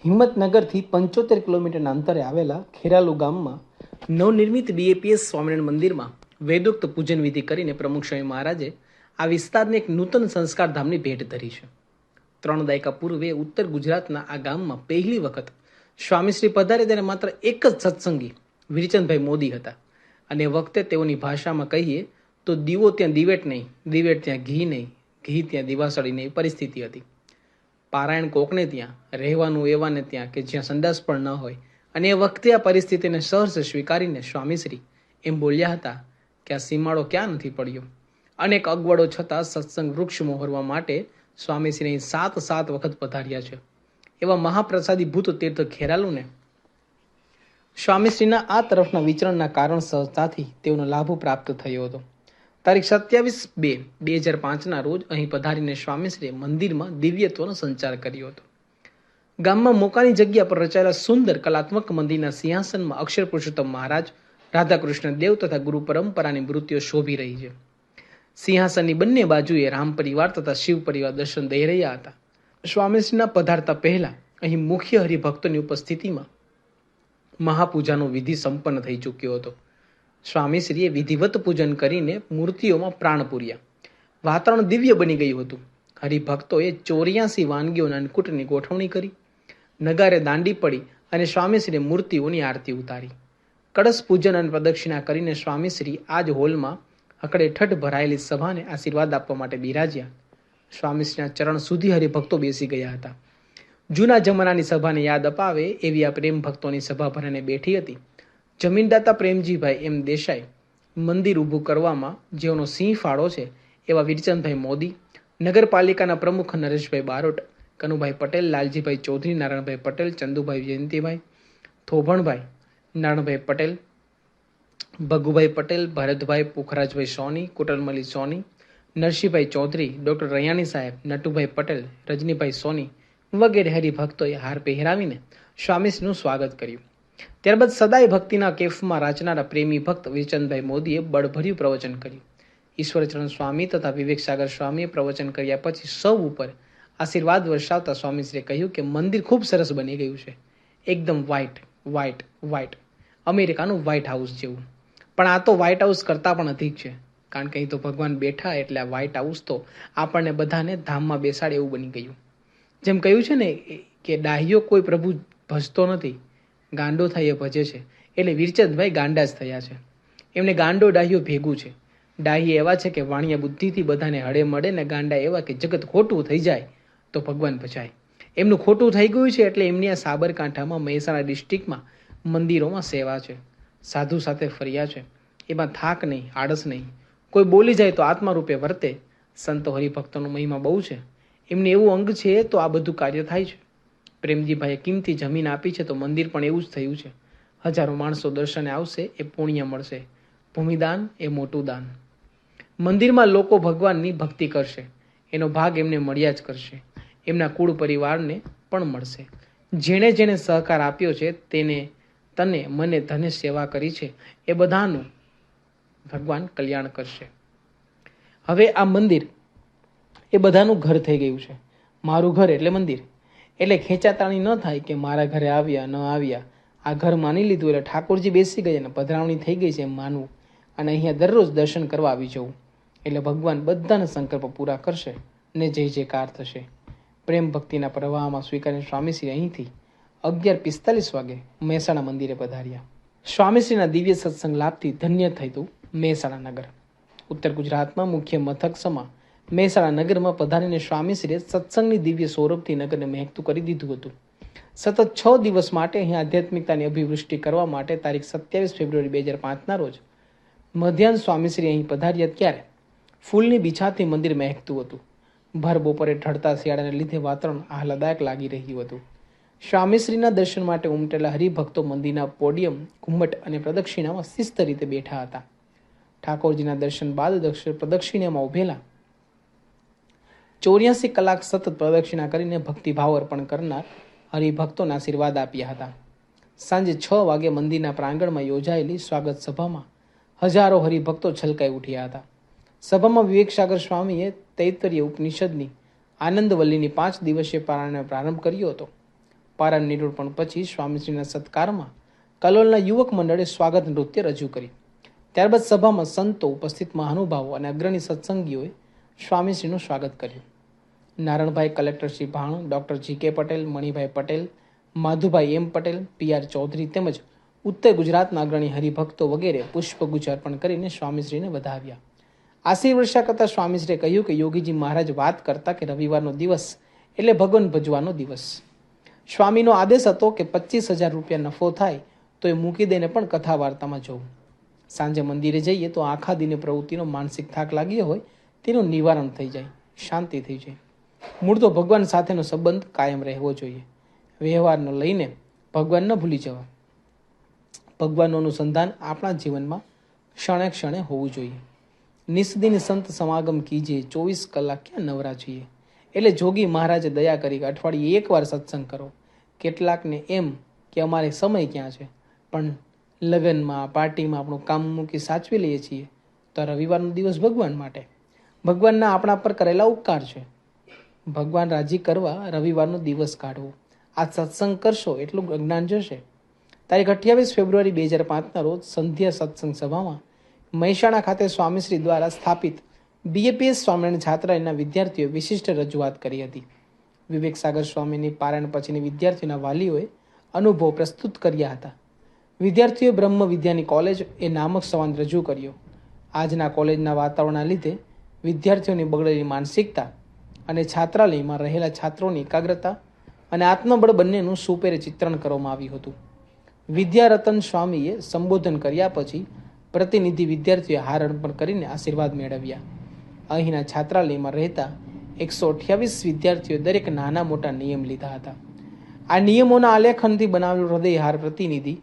હિંમતનગરથી 75 કિલોમીટરના અંતરે આવેલા ખેરાલુ ગામમાં નવનિર્મિત બીએપીએસ સ્વામિનારાયણ મંદિરમાં વેદોક્ત પૂજન વિધિ કરીને પ્રમુખ સ્વામી મહારાજે આ વિસ્તારને એક નૂતન સંસ્કાર ધામની ભેટ ધરી છે. 3 દાયકા પૂર્વે ઉત્તર ગુજરાતના આ ગામમાં પહેલી વખત સ્વામીશ્રી પધારે ત્યારે માત્ર એક જ સત્સંગી વીરચંદભાઈ મોદી હતા. અને વખતે તેઓની ભાષામાં કહીએ તો દીવો ત્યાં દિવેટ નહીં, દિવેટ ત્યાં ઘી નહીં, ઘી ત્યાં દિવાસળી નહીં પરિસ્થિતિ હતી. પારાયણ કોકને ત્યાં, રહેવાનું એવાને ત્યાં કે જ્યાં સંડાસ પણ ન હોય. અને એ વખતે આ પરિસ્થિતિને સહર્ષ સ્વીકારીને સ્વામીશ્રી એમ બોલ્યા હતા કે આ સીમાડો ક્યાં નથી પડ્યો. અનેક અગવડો છતાં સત્સંગ વૃક્ષ મોહરવા માટે સ્વામીશ્રી 7 વખત પધાર્યા છે. એવા મહાપ્રસાદી ભૂત તીર્થ ખેરાલુને સ્વામીશ્રીના આ તરફના વિચરણના કારણ સહજતાથી તેઓનો લાભ પ્રાપ્ત થયો હતો. તારીખ 27/2/2005ના રોજ અહીં પધારીને સ્વામીશ્રીએ મંદિરમાં દિવ્યત્વનો સંચાર કર્યો હતો. ગામમાં મોકાની જગ્યા પર રચાયેલા સુંદર કલાત્મક મંદિરના સિંહાસનમાં અક્ષર પુરુષોત્તમ મહારાજ, રાધાકૃષ્ણ દેવ તથા ગુરુ પરંપરાની મૂર્તિઓ શોભી રહી છે. સિંહાસનની બંને બાજુએ રામ પરિવાર તથા શિવ પરિવાર દર્શન દઈ રહ્યા હતા. સ્વામીશ્રીના પધારતા પહેલા અહીં મુખ્ય હરિભક્તોની ઉપસ્થિતિમાં મહાપૂજાનો વિધિ સંપન્ન થઈ ચૂક્યો હતો. સ્વામીશ્રીએ વિધિવત પૂજન કરીને મૂર્તિઓમાં પ્રાણ પૂર્યા. વાતાવરણ દિવ્ય બની ગયું હતું. હરિભક્તોએ 84 વાનગીઓના અન્નકૂટની ગોઠવણી કરી, નગારે દાંડી પડી અને સ્વામીશ્રીએ મૂર્તિઓની આરતી ઉતારી. કળશ પૂજન અને પ્રદક્ષિણા કરીને સ્વામીશ્રી આજ હોલમાં હકડે ઠઠ ભરાયેલી સભાને આશીર્વાદ આપવા માટે બિરાજ્યા. સ્વામીશ્રીના ચરણ સુધી હરિભક્તો બેસી ગયા હતા. જૂના જમાનાની સભાને યાદ અપાવે એવી આ પ્રેમ ભક્તોની સભા ભરાને બેઠી હતી. જમીનદાતા પ્રેમજીભાઈ એમ દેસાઈ મંદિર ઊભું કરવામાં જેઓનો સિંહ ફાળો છે એવા વીરચંદભાઈ મોદી, નગરપાલિકાના પ્રમુખ નરેશભાઈ બારોટ, કનુભાઈ પટેલ, લાલજીભાઈ ચૌધરી, નારાયણભાઈ પટેલ, ચંદુભાઈ જયંતિભાઈ, થોભણભાઈ, નારાયણભાઈ પટેલ, ભગુભાઈ પટેલ, ભરતભાઈ, પુખરાજભાઈ સોની, કુટલમલી સોની, નરસિંહભાઈ ચૌધરી, ડૉક્ટર રૈયાણી સાહેબ, નટુભાઈ પટેલ, રજનીભાઈ સોની વગેરે હરિભક્તોએ હાર પહેરાવીને સ્વામીશ્રીનું સ્વાગત કર્યું. ત્યારબાદ સદાય ભક્તિના કેફમાં રાચનારા પ્રેમી ભક્ત વીરચંદભાઈ મોદીએ બળભર્યું પ્રવચન કર્યું. ઈશ્વરચરણ સ્વામી તથા વિવેક સાગર સ્વામીએ પ્રવચન કર્યા પછી સૌ ઉપર આશીર્વાદ વર્ષાવતા સ્વામીશ્રીએ કહ્યું કે મંદિર ખૂબ સરસ બની ગયું છે. એકદમ વ્હાઇટ, અમેરિકાનું વ્હાઇટ હાઉસ જેવું. પણ આ તો વ્હાઇટ હાઉસ કરતાં પણ અધિક છે, કારણ કે અહીં તો ભગવાન બેઠા એટલે આ વ્હાઇટ હાઉસ તો આપણને બધાને ધામમાં બેસાડે એવું બની ગયું. જેમ કહ્યું છે ને કે ડાહ્યો કોઈ પ્રભુ ભજતો નથી, ગાંડો થાય એ ભજે છે. એટલે વીરચંદભાઈ ગાંડા જ થયા છે. એમને ગાંડો ડાહ્યો ભેગું છે. ડાહી એવા છે કે વાણિયા બુદ્ધિથી બધાને હળે મળે, ને ગાંડા એવા કે જગત ખોટું થઈ જાય તો ભગવાન ભજાય. એમનું ખોટું થઈ ગયું છે એટલે એમની આ સાબરકાંઠામાં મહેસાણા ડિસ્ટ્રિક્ટમાં મંદિરોમાં સેવા છે. સાધુ સાથે ફર્યા છે. એમાં થાક નહીં, આળસ નહીં. કોઈ બોલી જાય તો આત્મા રૂપે વર્તે. સંતો હરિભક્તોનો મહિમા બહુ છે. એમને એવું અંગ છે તો આ બધું કાર્ય થાય છે. પ્રેમજીભાઈએ કિંમતી જમીન આપી છે તો મંદિર પણ એવું જ થયું છે. હજારો માણસો દર્શને આવશે એ પુણ્ય મળશે. ભૂમિદાન એ મોટું દાન. મંદિરમાં લોકો ભગવાનની ભક્તિ કરશે એનો ભાગ એમને મળ્યા જ કરશે. એમના કુળ પરિવારને પણ મળશે. જેણે જેણે સહકાર આપ્યો છે તેને તને મને ધને સેવા કરી છે એ બધાનું ભગવાન કલ્યાણ કરશે. હવે આ મંદિર એ બધાનું ઘર થઈ ગયું છે. મારું ઘર એટલે મંદિર. એટલે ખેંચાતાણી ન થાય કે મારા ઘરે આવ્યા ન આવ્યા, આ ઘર માની લીધું એટલે ઠાકોરજી બેસી ગયા અને પધરાવણી થઈ ગઈ છે એમ માનવું અને અહીંયા દરરોજ દર્શન કરવા આવી જવું. એટલે ભગવાન બધાના સંકલ્પ પૂરા કરશે ને જય જયકાર થશે. પ્રેમ ભક્તિના પ્રવાહમાં સ્વીકારીને સ્વામીશ્રી અહીંથી 11:45 વાગે મહેસાણા મંદિરે પધાર્યા. સ્વામીશ્રીના દિવ્ય સત્સંગ લાભથી ધન્ય થયું મહેસાણા નગર. ઉત્તર ગુજરાતમાં મુખ્ય મથક સમા મહેસાણા નગરમાં પધારીને સ્વામીશ્રીએ સત્સંગની દિવ્ય સૌરભથી નગરને મહેકતું કરી દીધું હતું. સતત 6 દિવસ માટે અહીં આધ્યાત્મિકતાની અભિવૃષ્ટિ કરવા માટે તારીખ 27 ફેબ્રુઆરી 2005ના રોજ મધ્યાહન સ્વામીશ્રી અહીં પધાર્યા ત્યારે ફૂલની બીછાથી મંદિર મહેકતું હતું. ભર બપોરે ઢળતા શિયાળાને લીધે વાતાવરણ આહલાદાયક લાગી રહ્યું હતું. સ્વામીશ્રીના દર્શન માટે ઉમટેલા હરિભક્તો મંદિરના પોડિયમ, ઘુમ્મટ અને પ્રદક્ષિણામાં શિસ્ત રીતે બેઠા હતા. ઠાકોરજીના દર્શન બાદ પ્રદક્ષિણામાં ઉભેલા 84 કલાક સતત પ્રદક્ષિણા કરીને ભક્તિભાવ અર્પણ કરનાર હરિભક્તોને આશીર્વાદ આપ્યા હતા. સાંજે 6 વાગે મંદિરના પ્રાંગણમાં યોજાયેલી સ્વાગત સભામાં હજારો હરિભક્તો છલકાઈ ઉઠ્યા હતા. સભામાં વિવેક સાગર સ્વામીએ તૈત્તરીય ઉપનિષદની આનંદવલ્લીની 5 દિવસીય પારાયણનો પ્રારંભ કર્યો હતો. પારણ નિરૂપણ પછી સ્વામીશ્રીના સત્કારમાં કલોલના યુવક મંડળે સ્વાગત નૃત્ય રજૂ કર્યું. ત્યારબાદ સભામાં સંતો, ઉપસ્થિત મહાનુભાવો અને અગ્રણી સત્સંગીઓએ સ્વામીશ્રીનું સ્વાગત કર્યું. Naranbhai, collector Shri Bhanu, doctor G.K. Patel, Manibhai Patel, Madhubhai M. Patel, P.R. Chaudhary તેમજ ઉત્તર ગુજરાતના અગ્રણી હરિભક્તો વગેરે પુષ્પગુચ્છ અર્પણ કરીને સ્વામીશ્રીને વધાવ્યા. આશીર્વર્ષા કરતા સ્વામીશ્રીએ કહ્યું કે યોગીજી મહારાજ વાત કરતા કે રવિવારનો દિવસ એટલે ભગવાન ભજવાનો દિવસ. સ્વામીનો આદેશ હતો કે 25,000 રૂપિયા નફો થાય તો એ મૂકી દઈને પણ કથા વાર્તામાં જવું. સાંજે મંદિરે જઈએ તો આખા દિને પ્રવૃત્તિનો માનસિક થાક લાગ્યો હોય તેનું નિવારણ થઈ જાય, શાંતિ થઈ જાય. મૂળ તો ભગવાન સાથેનો સંબંધ કાયમ રહેવો જોઈએ. વ્યવહારનો લઈને ભગવાન ન ભૂલી જવા. ભગવાનનું અનુસંધાન આપણા જીવનમાં ક્ષણે ક્ષણે હોવું જોઈએ. નિસ્દિન સંત સમાગમ કીજે, 24 કલાક ક્યાં નવરા છીએ. એટલે જોગી મહારાજે દયા કરી અઠવાડિયે એકવાર સત્સંગ કરો. કેટલાકને એમ કે અમારે સમય ક્યાં છે, પણ લગ્નમાં, પાર્ટીમાં આપણું કામ મૂકી સાચવી લઈએ છીએ. તો રવિવારનો દિવસ ભગવાન માટે, ભગવાનના આપણા પર કરેલા ઉપકાર છે. ભગવાન રાજી કરવા રવિવારનો દિવસ કાઢવો. આ સત્સંગ કરશો એટલું અજ્ઞાન જશે. તારીખ 28 ફેબ્રુઆરી 2005ના રોજ સંધ્યા સત્સંગ સભામાં મહેસાણા ખાતે સ્વામીશ્રી દ્વારા સ્થાપિત BAPS સ્વામિનારાયણ છાત્રાલયના વિદ્યાર્થીઓએ વિશિષ્ટ રજૂઆત કરી હતી. વિવેક સાગર સ્વામીની પારાયણ પછીની વિદ્યાર્થીઓના વાલીઓએ અનુભવ પ્રસ્તુત કર્યા હતા. વિદ્યાર્થીઓએ બ્રહ્મ વિદ્યાની કોલેજ એ નામક સંવાદ રજૂ કર્યો. આજના કોલેજના વાતાવરણના લીધે વિદ્યાર્થીઓની બગડેલી માનસિકતા અને છાત્રાલયમાં રહેલા છાત્રોની એકાગ્રતા અને આત્મબળ બંનેનું સુપેરે ચિત્રણ કરવામાં આવ્યું હતું. વિદ્યારતન સ્વામીએ સંબોધન કર્યા પછી પ્રતિનિધિ વિદ્યાર્થીઓએ હાર અર્પણ કરીને આશીર્વાદ મેળવ્યા. અહીંના છાત્રાલયમાં રહેતા 128 વિદ્યાર્થીઓ દરેક નાના મોટા નિયમ લીધા હતા. આ નિયમોના આલેખનથી બનાવેલું હૃદયહાર પ્રતિનિધિ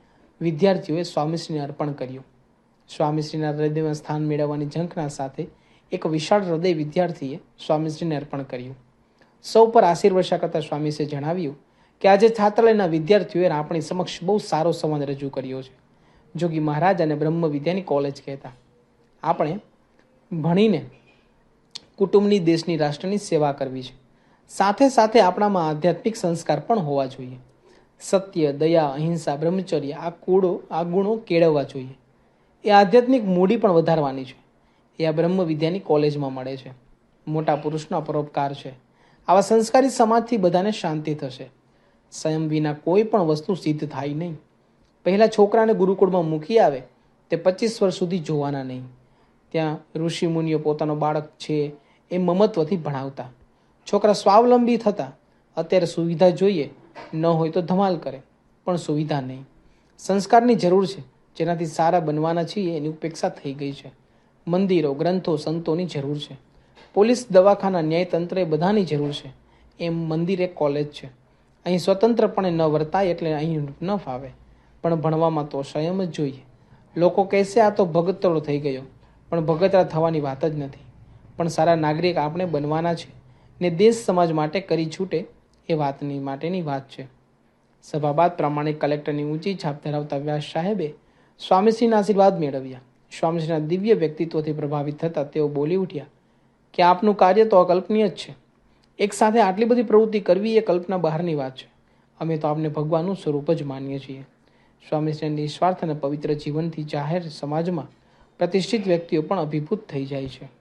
વિદ્યાર્થીઓએ સ્વામીશ્રીને અર્પણ કર્યું. સ્વામીશ્રીના હૃદયમાં સ્થાન મેળવવાની ઝંખના સાથે એક વિશાળ હૃદય વિદ્યાર્થીએ સ્વામીશ્રીને અર્પણ કર્યું. સૌ પર આશીર્વર્ષા કરતા સ્વામીશ્રીએ જણાવ્યું કે આજે છાત્રાલયના વિદ્યાર્થીઓએ આપણી સમક્ષ બહુ સારો સંવાદ રજૂ કર્યો છે. જોગી મહારાજ અને બ્રહ્મ વિદ્યાની કોલેજ કહેતા આપણે ભણીને કુટુંબની, દેશની, રાષ્ટ્રની સેવા કરવી છે. સાથે સાથે આપણામાં આધ્યાત્મિક સંસ્કાર પણ હોવા જોઈએ. સત્ય, દયા, અહિંસા, બ્રહ્મચર્ય આ ગુણો કેળવવા જોઈએ. એ આધ્યાત્મિક મૂડી પણ વધારવાની છે. એ આ બ્રહ્મ વિદ્યાની કોલેજમાં મળે છે. મોટા પુરુષનો પરોપકાર છે. આવા સંસ્કારી સમાજથી બધાને શાંતિ થશે. સંયમ વિના કોઈ પણ વસ્તુ સિદ્ધ થાય નહીં. પહેલાં છોકરાને ગુરુકુળમાં મૂકી આવે તે 25 વર્ષ સુધી જોવાના નહીં. ત્યાં ઋષિ મુનિઓ પોતાનો બાળક છે એ મમત્વથી ભણાવતા. છોકરા સ્વાવલંબી થતા. અત્યારે સુવિધા જોઈએ, ન હોય તો ધમાલ કરે, પણ સુવિધા નહીં. સંસ્કારની જરૂર છે. જેનાથી સારા બનવાના છીએ એની ઉપેક્ષા થઈ ગઈ છે. મંદિરો, ગ્રંથો, સંતોની જરૂર છે. પોલીસ, દવાખાના, ન્યાયતંત્ર એ બધાની જરૂર છે. એમ મંદિર એક કોલેજ છે. અહીં સ્વતંત્રપણે ન વર્તાય એટલે અહીં ન ફાવે. પણ ભણવામાં તો સંયમ જ જોઈએ. લોકો કહેશે આ તો ભગતરો થઈ ગયો, પણ ભગતરા થવાની વાત જ નથી. પણ સારા નાગરિક આપણે બનવાના છે ને દેશ સમાજ માટે કરી છૂટે એ વાતની માટેની વાત છે. સભા બાદ પ્રામાણિક કલેક્ટરની ઊંચી છાપ ધરાવતા વ્યાસ સાહેબે સ્વામીશ્રીના આશીર્વાદ મેળવ્યા. સ્વામીશ્રીના દિવ્ય વ્યક્તિત્વથી પ્રભાવિત થતા તેઓ બોલી ઉઠ્યા કે આપનું કાર્ય તો અકલ્પનીય જ છે. એક સાથે આટલી બધી પ્રવૃત્તિ કરવી એ કલ્પના બહારની વાત છે. અમે તો આપને ભગવાનનું સ્વરૂપ જ માનીએ છીએ. સ્વામીશ્રીના નિસ્વાર્થ અને પવિત્ર જીવનથી જાહેર સમાજમાં પ્રતિષ્ઠિત વ્યક્તિઓ પણ અભિભૂત થઈ જાય છે.